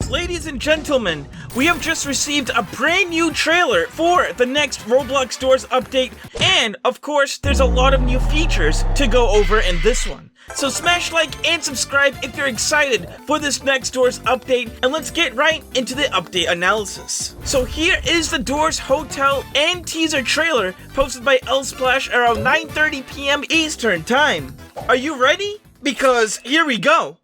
Ladies and gentlemen, we have just received a brand new trailer for the next Roblox Doors update, and of course, there's a lot of new features to go over in this one. So smash like and subscribe if you're excited for this next Doors update, and let's get right into the update analysis. So here is the Doors Hotel and teaser trailer posted by Lsplash around 9:30 p.m. Eastern Time. Are you ready? Because here we go.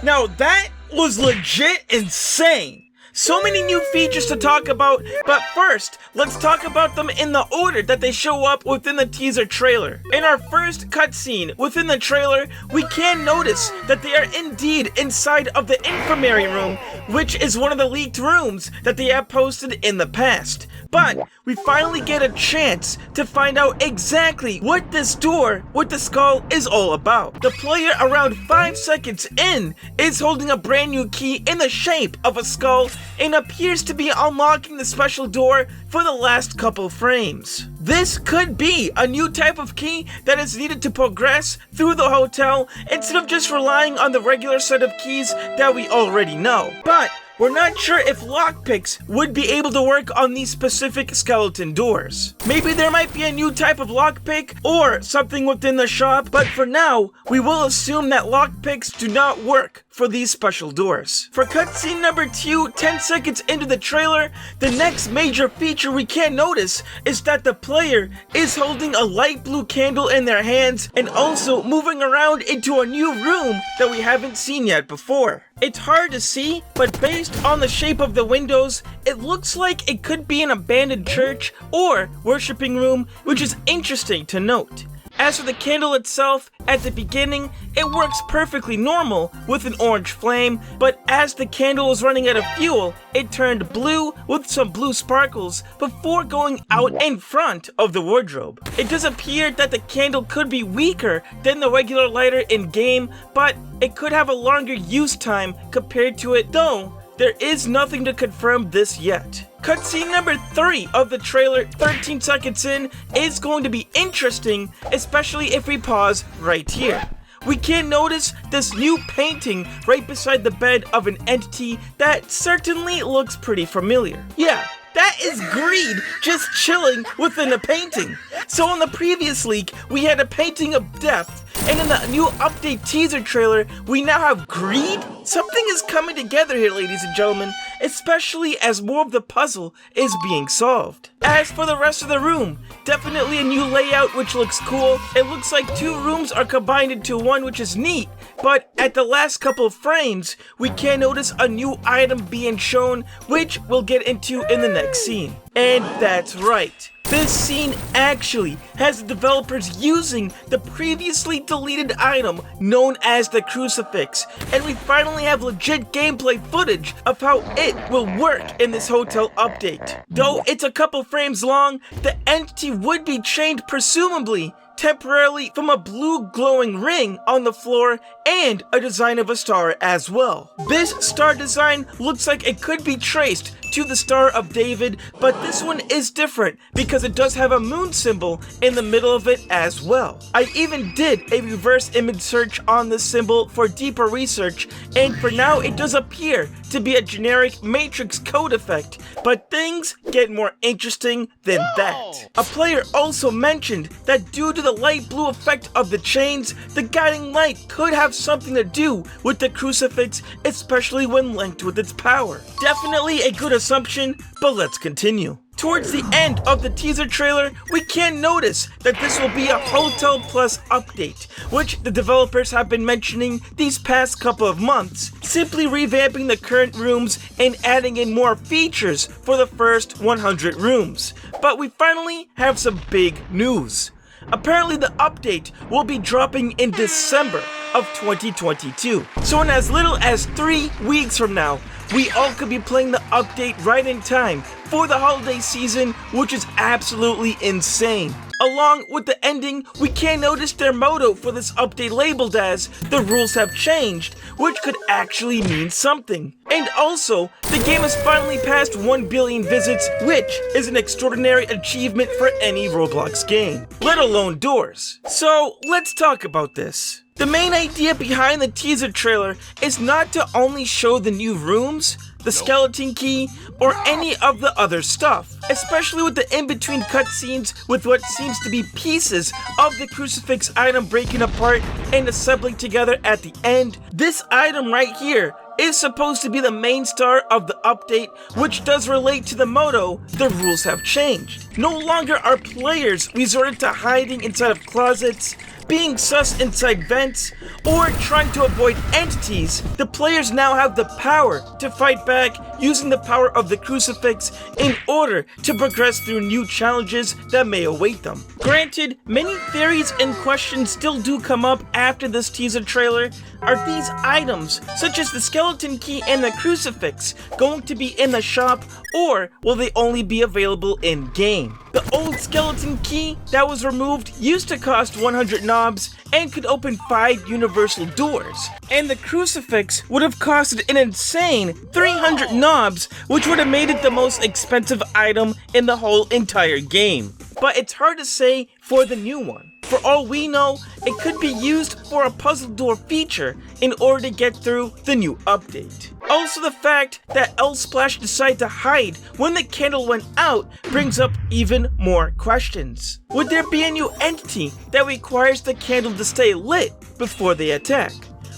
Now that was legit insane! So many new features to talk about, but first, let's talk about them in the order that they show up within the teaser trailer. In our first cutscene within the trailer, we can notice that they are indeed inside of the infirmary room, which is one of the leaked rooms that they have posted in the past. But we finally get a chance to find out exactly what this door with the skull is all about. The player around 5 seconds in is holding a brand new key in the shape of a skull and appears to be unlocking the special door for the last couple frames. This could be a new type of key that is needed to progress through the hotel instead of just relying on the regular set of keys that we already know. But we're not sure if lockpicks would be able to work on these specific skeleton doors. Maybe there might be a new type of lockpick or something within the shop, but for now, we will assume that lockpicks do not work for these special doors. For cutscene number 2, 10 seconds into the trailer, the next major feature we can notice is that the player is holding a light blue candle in their hands and also moving around into a new room that we haven't seen yet before. It's hard to see, but based on the shape of the windows, it looks like it could be an abandoned church or worshiping room, which is interesting to note. As for the candle itself, at the beginning, it works perfectly normal with an orange flame, but as the candle was running out of fuel, it turned blue with some blue sparkles before going out in front of the wardrobe. It does appear that the candle could be weaker than the regular lighter in-game, but it could have a longer use time compared to it, though there is nothing to confirm this yet. Cutscene number 3 of the trailer, 13 seconds in, is going to be interesting, especially if we pause right here. We can notice this new painting right beside the bed of an entity that certainly looks pretty familiar. Yeah, that is greed just chilling within a painting. So in the previous leak, we had a painting of death, and in the new update teaser trailer, we now have greed? Something is coming together here, ladies and gentlemen, especially as more of the puzzle is being solved. As for the rest of the room, definitely a new layout which looks cool. It looks like 2 rooms are combined into one, which is neat, but at the last couple of frames, we can notice a new item being shown, which we'll get into in the next scene. And that's right. This scene actually has the developers using the previously deleted item known as the crucifix, and we finally have legit gameplay footage of how it will work in this hotel update. Though it's a couple frames long, the entity would be chained presumably temporarily from a blue glowing ring on the floor and a design of a star as well. This star design looks like it could be traced to the Star of David, but this one is different because it does have a moon symbol in the middle of it as well. I even did a reverse image search on this symbol for deeper research, and for now it does appear to be a generic matrix code effect, but things get more interesting than that. A player also mentioned that due to the light blue effect of the chains, the guiding light could have something to do with the crucifix, especially when linked with its power. Definitely a good assumption, but let's continue. Towards the end of the teaser trailer, we can notice that this will be a Hotel Plus update, which the developers have been mentioning these past couple of months, simply revamping the current rooms and adding in more features for the first 100 rooms. But we finally have some big news. apparently the update will be dropping in December of 2022. So in as little as 3 weeks from now, we all could be playing the update right in time for the holiday season, which is absolutely insane. Along with the ending, we can notice their motto for this update labeled as "The rules have changed," which could actually mean something. And also, the game has finally passed 1 billion visits, which is an extraordinary achievement for any Roblox game, let alone Doors. So let's talk about this. The main idea behind the teaser trailer is not to only show the new rooms, the skeleton key, or any of the other stuff, especially with the in-between cutscenes with what seems to be pieces of the crucifix item breaking apart and assembling together at the end. This item right here is supposed to be the main star of the update, which does relate to the motto, "The rules have changed." No longer are players resorted to hiding inside of closets, being sus inside vents, or trying to avoid entities. The players now have the power to fight back using the power of the crucifix in order to progress through new challenges that may await them. Granted, many theories and questions still do come up after this teaser trailer. Are these items, such as the skeleton key and the crucifix, going to be in the shop, or will they only be available in-game? The old skeleton key that was removed used to cost 100 knobs and could open 5 universal doors. And the crucifix would have costed an insane 300 knobs, which would have made it the most expensive item in the whole entire game. But it's hard to say for the new one. For all we know, it could be used for a puzzle door feature in order to get through the new update. Also, the fact that L-Splash decided to hide when the candle went out brings up even more questions. Would there be a new entity that requires the candle to stay lit before they attack?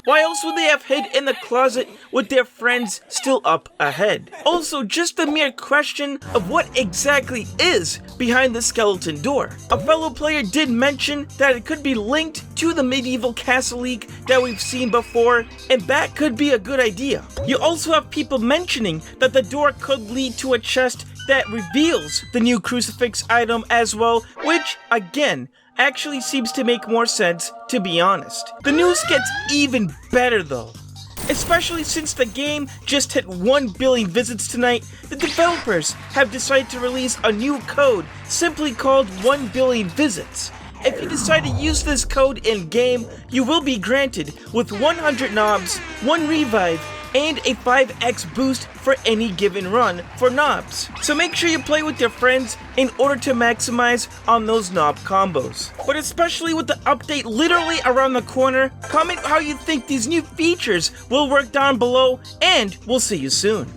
Why else would they have hid in the closet with their friends still up ahead? Also, just the mere question of what exactly is behind the skeleton door. A fellow player did mention that it could be linked to the medieval castle leak that we've seen before, and that could be a good idea. You also have people mentioning that the door could lead to a chest that reveals the new crucifix item as well, which, again, actually seems to make more sense, to be honest. The news gets even better though. Especially since the game just hit 1 billion visits tonight, the developers have decided to release a new code simply called 1 billion visits. If you decide to use this code in-game, you will be granted with 100 knobs, 1 revive, and a 5x boost for any given run for knobs. So make sure you play with your friends in order to maximize on those knob combos. But especially with the update literally around the corner, comment how you think these new features will work down below, and we'll see you soon.